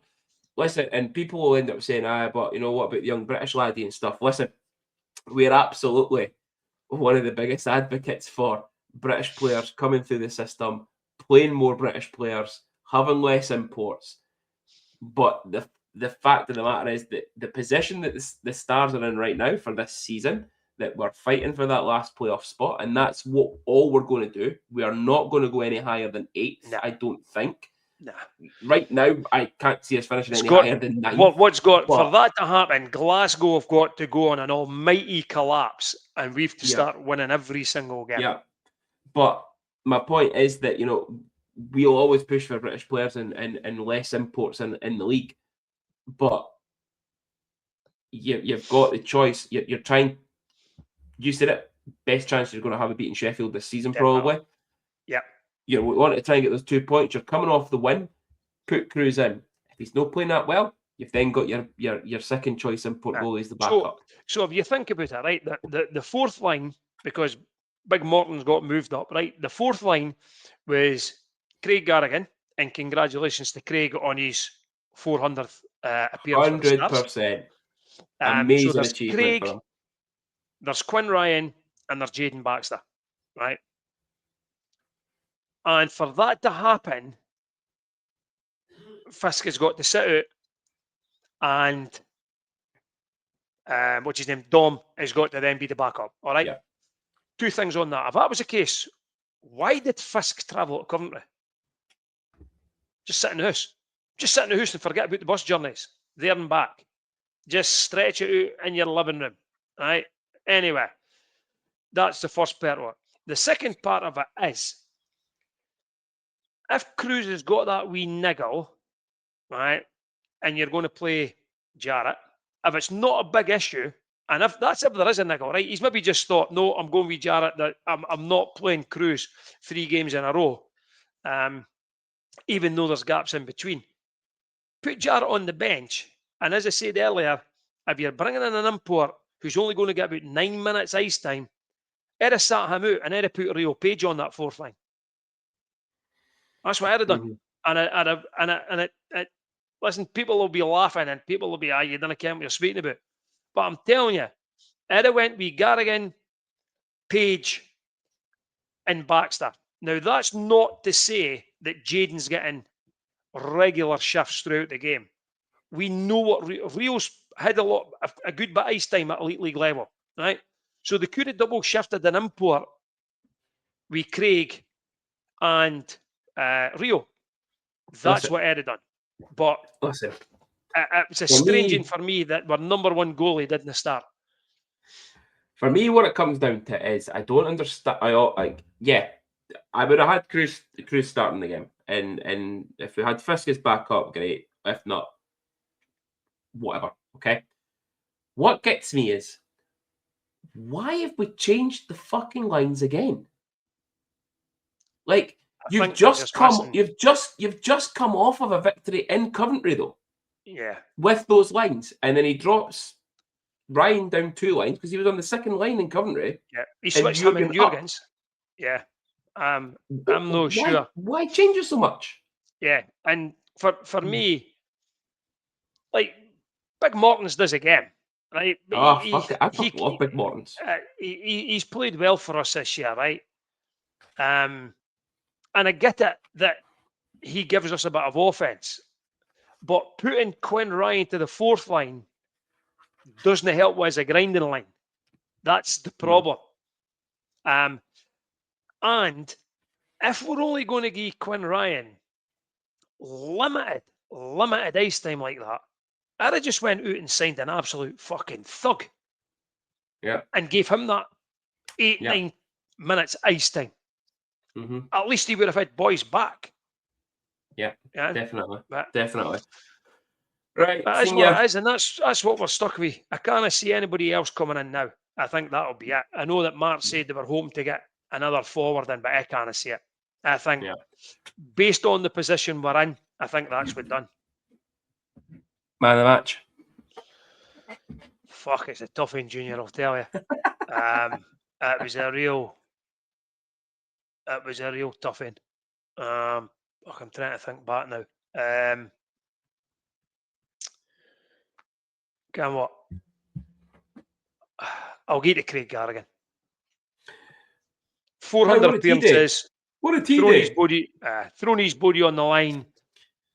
listen. And people will end up saying, but what about the young British laddie and stuff? Listen, we're absolutely one of the biggest advocates for British players coming through the system, playing more British players, having less imports. But the fact of the matter is that the position that the Stars are in right now for this season, that we're fighting for that last playoff spot, and that's what all we're going to do. We are not going to go any higher than 8th, I don't think. Nah. Right now, I can't see us finishing It's any got, higher than 9th. what's got but, for that to happen? Glasgow have got to go on an almighty collapse, and we've to start winning every single game. Yeah, but my point is that we'll always push for British players and less imports in the league, but you've got the choice. You're trying. You said it. Best chance you're going to have of beating Sheffield this season, probably. Yeah. We want to try and get those 2 points. You're coming off the win. Put Cruz in. If he's not playing that well, you've then got your second choice import goalies the backup. So if you think about it, right, the fourth line, because Big Morton's got moved up, right? The fourth line was Craig Garrigan, and congratulations to Craig on his 400th appearance for the Stars. 100%. Amazing so achievement Craig, for him. There's Quinn Ryan, and there's Jaden Baxter, right? And for that to happen, Fisk has got to sit out, and what's his name, Dom, has got to then be the backup. All right. Yeah. 2 things on that. If that was the case, why did Fisk travel to Coventry? Just sit in the house. Just sit in the house and forget about the bus journeys there and back. Just stretch it out in your living room. All right. Anyway, that's the first part of it. The second part of it is, if Cruz has got that wee niggle, right, and you're going to play Jarrett, if it's not a big issue, and if there is a niggle, right, he's maybe just thought, no, I'm going with Jarrett, that I'm not playing Cruz 3 games in a row, even though there's gaps in between. Put Jarrett on the bench, and as I said earlier, if you're bringing in an import who's only going to get about 9 minutes ice time, I'd have sat him out and I'd have put Rio Page on that fourth line. That's what I'd have done. And listen, people will be laughing and people will be, you don't care what you're speaking about. But I'm telling you, I'd have went with Garrigan, Page, and Baxter. Now, that's not to say that Jaden's getting regular shifts throughout the game. We know what Rio's had a good bit of ice time at elite league level, right? So they could have double shifted an import with Craig and Rio. That's what I'd have done. But it's a strange thing for me that our number 1 goalie didn't start. For me, what it comes down to is I don't understand. I would have had Cruz starting the game, and if we had Fisk as backup, great. If not, whatever. Okay. What gets me is, why have we changed the fucking lines again? Like, you've just come off of a victory in Coventry, though. Yeah. With those lines, and then he drops Ryan down 2 lines because he was on the second line in Coventry. Yeah, he switched him in Jurgens. Yeah. I'm not sure. Why change it so much? Yeah, and for me, like, Big Mortons does again, right? Fuck it. I love Big Mortons. He's played well for us this year, right? And I get it that he gives us a bit of offense, but putting Quinn Ryan to the fourth line doesn't help with a grinding line. That's the problem. And if we're only going to give Quinn Ryan limited ice time like that, I'd have just went out and signed an absolute fucking thug. Yeah. And gave him that 9 minutes ice time. Mm-hmm. At least he would have had boys back. Yeah. Definitely. But, definitely. Right. That's what it is, and that's what we're stuck with. I can't see anybody else coming in now. I think that'll be it. I know that Mark said they were hoping to get another forward in, but I can't see it. I think based on the position we're in, I think that's what done. Man of the match. Fuck, it's a tough one, Junior, I'll tell you. It was a real tough one. I'm trying to think back now. Can what? I'll get to Craig Garrigan. 400 appearances. What did he do? Thrown his body on the line.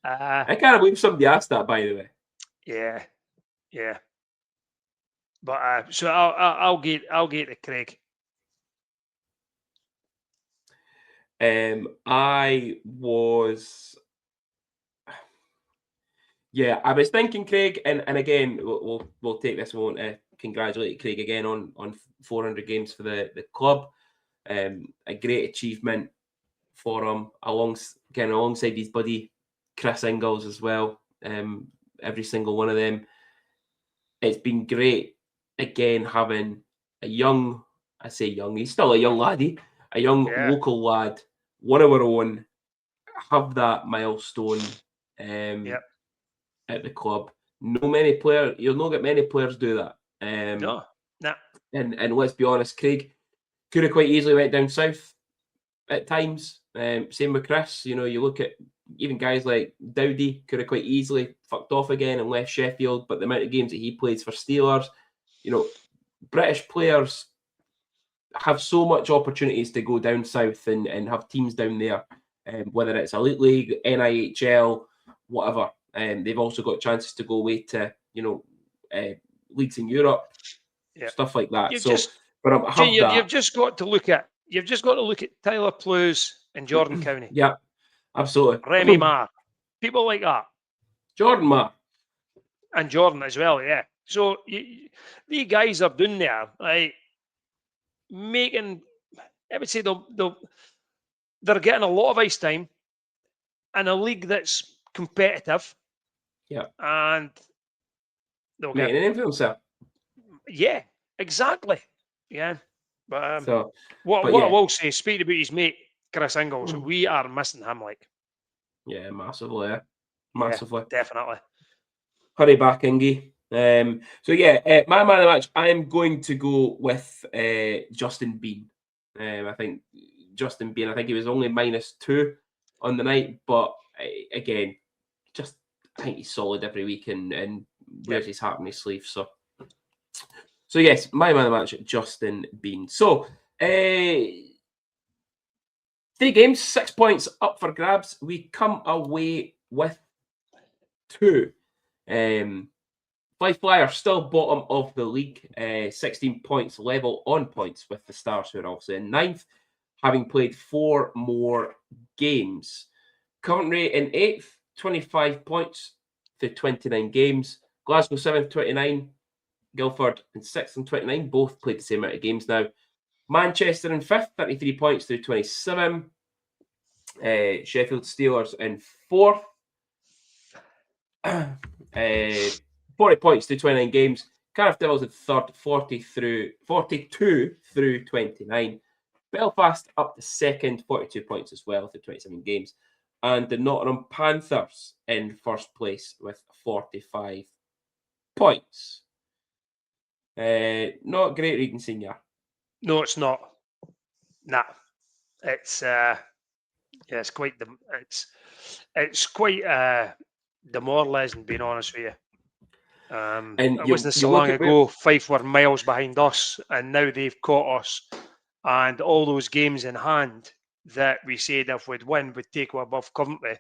I can't believe somebody asked that, by the way. Yeah. But so I'll get to Craig. I was thinking Craig, and again, we'll take this moment to congratulate Craig again on 400 games for the club. A great achievement for him, alongside his buddy Chris Ingles as well. Every single one of them. It's been great again having a young, I say young, he's still a young laddie, a young local lad, one of our own, have that milestone at the club. You'll not get many players do that. No. And let's be honest, Craig could have quite easily went down south at times. Same with Chris. You look at even guys like Dowdy could have quite easily fucked off again and left Sheffield, but the amount of games that he plays for Steelers, British players have so much opportunities to go down south and have teams down there, whether it's Elite League, NIHL, whatever. They've also got chances to go away to, leagues in Europe, stuff like that. You've just got to look at Tyler Plews and Jordan Cowney. Yeah, absolutely. Remy Marr, people like that. Jordan Marr. And Jordan as well, yeah. So these guys are doing there, like making. I would say they're getting a lot of ice time in a league that's competitive. Yeah, and they'll get an name for themselves. Yeah, exactly. Yeah, but what I will say, speaking about his mate Chris Ingles, we are missing him. Yeah, massively. Yeah, massively, definitely. Hurry back, Ingy. My man of the match, I'm going to go with Justin Bean. I think Justin Bean, I think he was only -2 on the night, but again, I think he's solid every week and wears his heart on his sleeve. So yes, my man of the match, Justin Bean. So 3 games, 6 points up for grabs. We come away with 2. Fife Flyers still bottom of the league, 16 points, level on points with the Stars, who are also in 9th, having played 4 more games. Coventry in 8th, 25 points through 29 games. Glasgow 7th, 29. Guildford in 6th and 29. Both played the same amount of games now. Manchester in 5th, 33 points through 27. Sheffield Steelers in 4th. 40 points through 29 games. Cardiff Devils in 3rd, 42 through 29. Belfast up to 2nd, 42 points as well through 27 games. And the Nottingham Panthers in 1st place with 45 points. Not great reading, Senior. No, it's not. Nah, it's it's quite demoralising, being honest with you. And it wasn't so long ago Fife were miles behind us, and now they've caught us. And all those games in hand that we said if we'd win, we'd take above Coventry.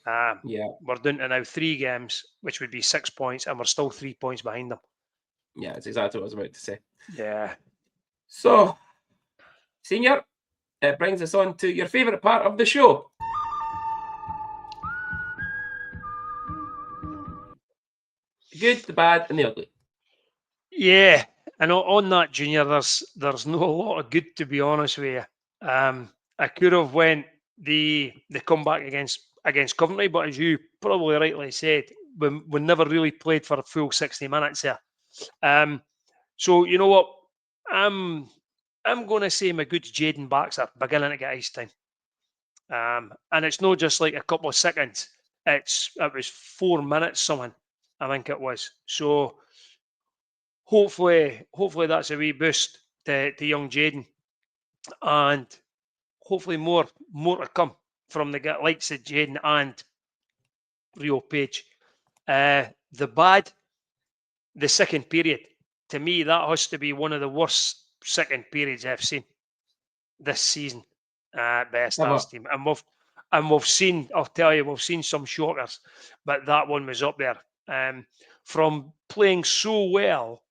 We're down to now 3 games, which would be 6 points, and we're still 3 points behind them. Yeah, that's exactly what I was about to say. Yeah. So, Senior, it brings us on to your favourite part of the show. The good, the bad, and the ugly. Yeah, and on that, Junior, there's no a lot of good, to be honest with you. I could have went the comeback against Coventry, but as you probably rightly said, we never really played for a full 60 minutes there. So you know what, I'm going to say my good Jaden Baxter beginning to get ice time. And it's not just like a couple of seconds. It was 4 minutes something, I think it was. So hopefully that's a wee boost to young Jaden, and hopefully more to come from the likes of Jaden and Rio Page. The bad, the second period. To me, that has to be one of the worst second periods I've seen this season. Best Have ours a, team, and we've seen. I'll tell you, we've seen some shockers, but that one was up there. From playing so well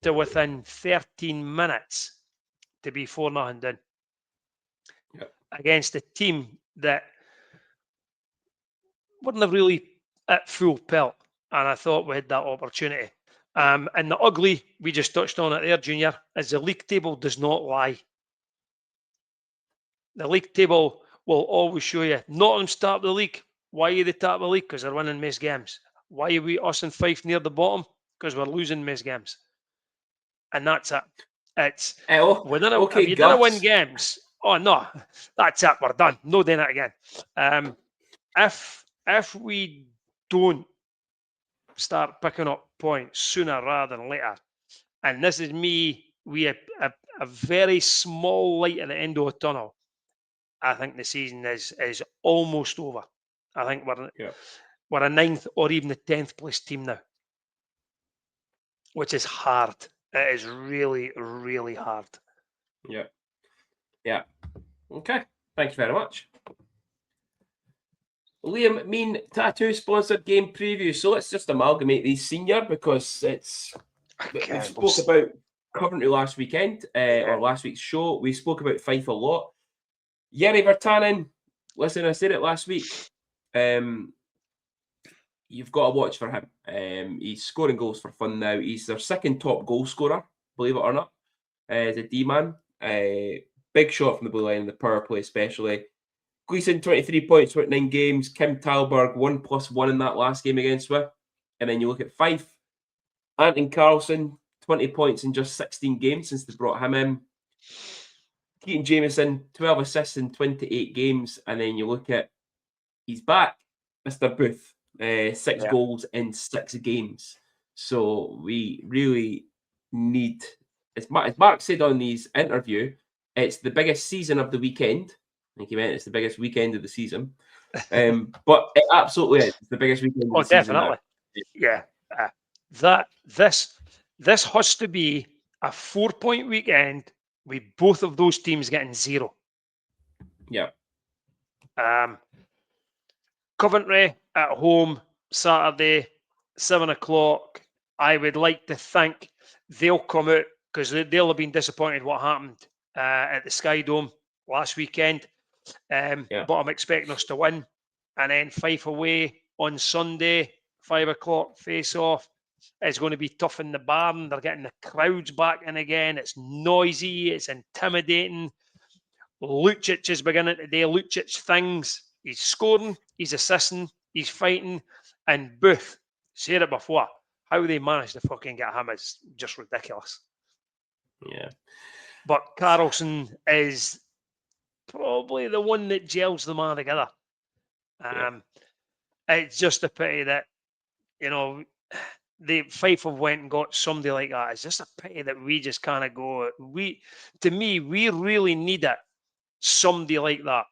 to within 13 minutes to be 4-0 down against a team that weren't really at full pelt, and I thought we had that opportunity. And the ugly, we just touched on it there, Junior, is the league table does not lie. The league table will always show you. Nottingham's top of the league. Why are they top of the league? Because they're winning most games. Why are we, us and Fife, near the bottom? Because we're losing most games. And that's it. It's if okay, you didn't win Gus. games, oh no, that's it. We're done. No doing it again. If we don't start picking up points sooner rather than later, and this is me, we have a very small light at the end of a tunnel. I think the season is almost over. I think we're a 9th or even the 10th place team now, which is hard. It is really, really hard. Yeah. Okay. Thank you very much. Liam, mean tattoo sponsored game preview. So let's just amalgamate these senior because we spoke about Coventry last weekend or last week's show. We spoke about Fife a lot. Jere Virtanen, listen, I said it last week. You've got to watch for him. He's scoring goals for fun now. He's their second top goal scorer, believe it or not, as a D-man. Big shot from the blue line, the power play especially. Gleeson, 23 points, 29 games. Kim Talberg, 1+1 in that last game against us. And then you look at Fife. Anton Carlson, 20 points in just 16 games since they brought him in. Keaton Jameson, 12 assists in 28 games. And then you look at, he's back, Mr. Booth, 6 goals in 6 games. So we really need, as Mark said on his interview, it's the biggest season of the weekend. I think he meant it's the biggest weekend of the season. But it absolutely is. It's the biggest weekend of the season. Oh, definitely. Yeah. This has to be a 4-point weekend with both of those teams getting 0. Yeah. Coventry at home Saturday, 7 o'clock. I would like to think they'll come out because they'll have been disappointed what happened at the Sky Dome last weekend. But I'm expecting us to win. And then Fife away on Sunday, 5 o'clock face off. It's going to be tough in the barn. They're getting the crowds back in again. It's noisy. It's intimidating. Lucic is beginning today. Lucic things. He's scoring. He's assisting. He's fighting. And Booth, said it before, how they managed to fucking get him is just ridiculous. Yeah. But Carlson is probably the one that gels them all together. It's just a pity that, the Fife have went and got somebody like that. It's just a pity that we just kind of go. We really need it. Somebody like that.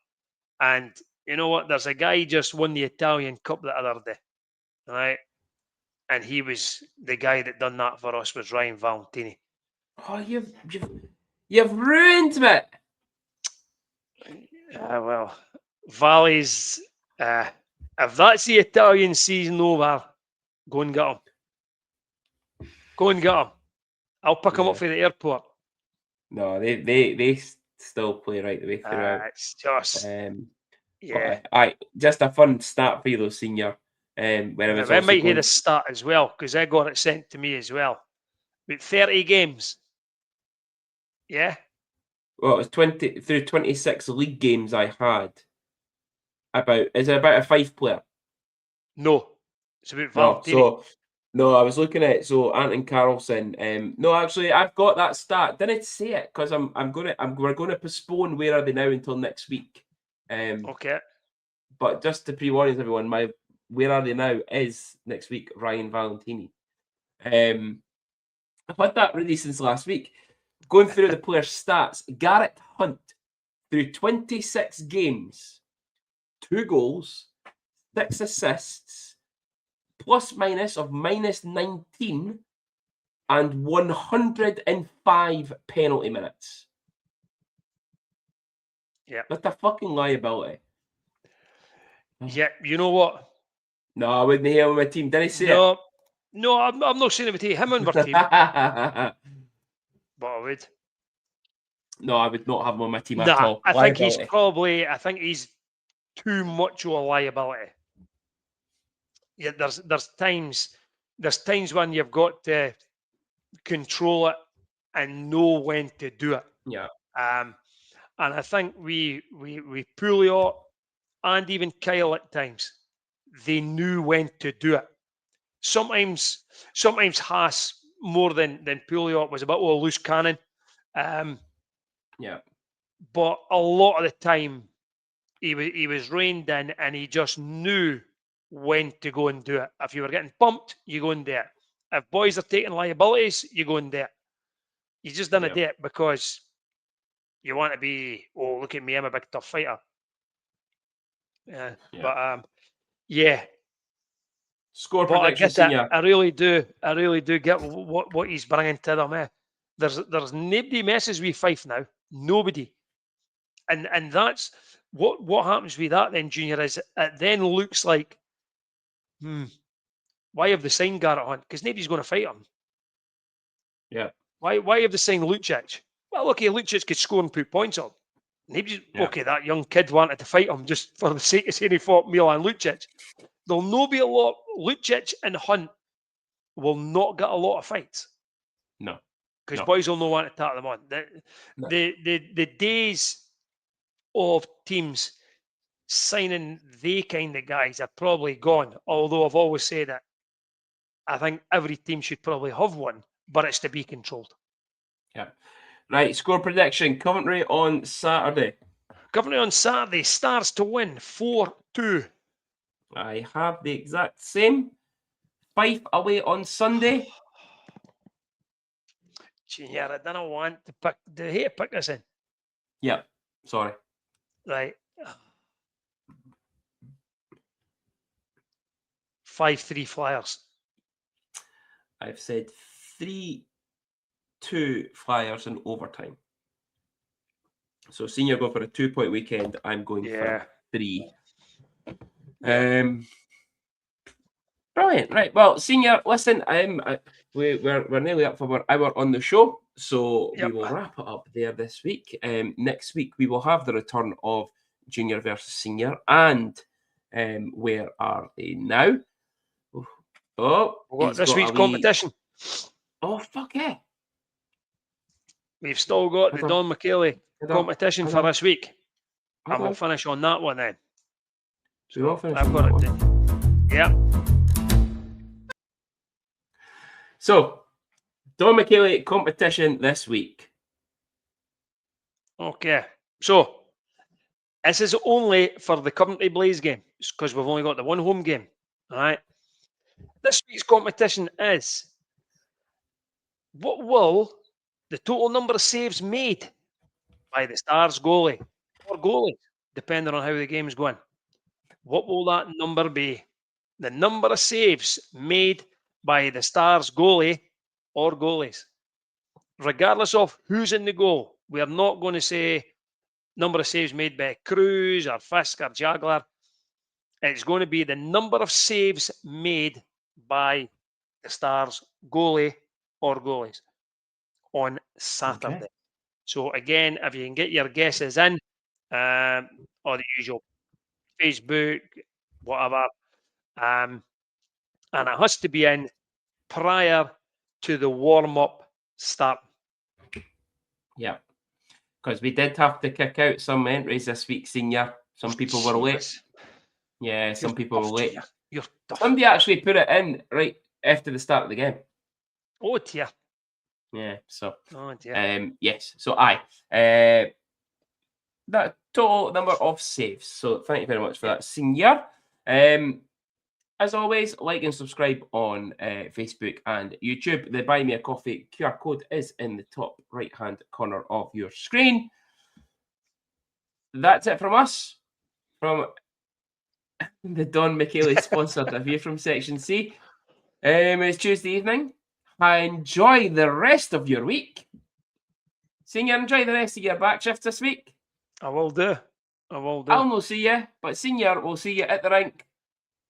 And you know what? There's a guy just won the Italian Cup the other day, right? And he was the guy that done that for us was Ryan Valentini. Oh, you've ruined me. Well, Valley's. If that's the Italian season over, go and get him. Go and get him. I'll pick him up for the airport. No, they still play right the way throughout. It's just just a fun start for you, though, senior. Where I might hear the start as well because I got it sent to me as well. With 30 games. Yeah. Well, it was 20 through 26 league games I had. Is it about a Fife player? No, it's about Valentini. I was looking at Anton Carlson. No, actually, I've got that stat. Didn't say it because we're going to postpone Where Are They Now until next week. Okay. But just to pre-warn everyone, my Where Are They Now is next week. Ryan Valentini. I've had that ready since last week. Going through the players' stats, Garrett Hunt through 26 games, 2 goals, 6 assists, plus minus of -19, and 105 penalty minutes. Yeah. That's a fucking liability. Yeah, you know what? No, I wouldn't hear with my team. Did I say it? No, I'm not saying it would take him on our team, but I would. No, I would not have him on my team at Nah, all. I think he's Liability. too much of a liability. Yeah, there's times when you've got to control it and know when to do it. Yeah. And I think we Pulio and even Kyle at times, they knew when to do it. Sometimes Haas more than Pulio was a bit of a loose cannon. Yeah. But a lot of the time he was reined in and he just knew when to go and do it. If you were getting bumped, you go and do it. If boys are taking liabilities, you go and do it. You just didn't do it because you want to be, oh, look at me, I'm a big tough fighter. Yeah. But yeah. Score But I prediction, get that. Senior. I really do get what he's bringing to them. There's nobody messes with Fife now. Nobody. And that's what happens with that then, Junior, is it then looks like, why have they signed Garrett Hunt? Because nobody's going to fight him. Yeah. Why have they signed Lucic? Well, okay, Lucic could score and put points up. Okay, that young kid wanted to fight him just for the sake of saying he fought Milan Lucic. There'll no be a lot. Lucic and Hunt will not get a lot of fights. No. Because boys will not want to tap them on. The days of teams signing they kind of guys are probably gone. Although I've always said that I think every team should probably have one, but it's to be controlled. Yeah. Right, score prediction. Coventry on Saturday. Coventry on Saturday, Stars to win 4-2. I have the exact same. Fife away on Sunday. Junior, I don't want to pick. Do you hate to pick this in? Yeah, sorry. Right. 5-3 Flyers. I've said 3-2 Flyers in overtime. So Senior go for a 2-point weekend. I'm going for a 3. Brilliant. Right. Well, Senior, listen, we're nearly up for an hour on the show, so we will wrap it up there this week. Next week we will have the return of Junior versus Senior, and where are they now? This week's competition. Oh, fuck yeah. We've still got the Don Michele competition for this week. And we'll finish on that one then. We will finish on that one. Yeah. So, Don Michele competition this week. Okay. So, this is only for the Coventry Blaze game because we've only got the one home game. All right. This week's competition is, what will the total number of saves made by the Stars goalie or goalies, depending on how the game is going? What will that number be? The number of saves made by the Stars goalie or goalies. Regardless of who's in the goal, we are not going to say number of saves made by Cruz or Fisk or Jagler. It's going to be the number of saves made by the Stars goalie or goalies on Saturday. Okay. So again, if you can get your guesses in, or the usual Facebook, whatever, and it has to be in prior to the warm-up start. Yeah, because we did have to kick out some entries this week, Senior. Some people were late. Yeah, some people were late. You're tough. Somebody actually put it in right after the start of the game. Oh dear. Yeah, so yes. So that total number of saves. So thank you very much for that, Senior. As always, like and subscribe on Facebook and YouTube. The Buy Me a Coffee QR code is in the top right-hand corner of your screen. That's it from us, from the Don Michele sponsored review from Section C. It's Tuesday evening. Enjoy the rest of your week. Senior, enjoy the rest of your back shift this week. I will do. I will do. I'll no see you, but senior, we'll see you at the rink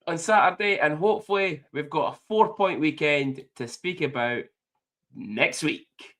on Saturday, and hopefully we've got a 4-point weekend to speak about next week.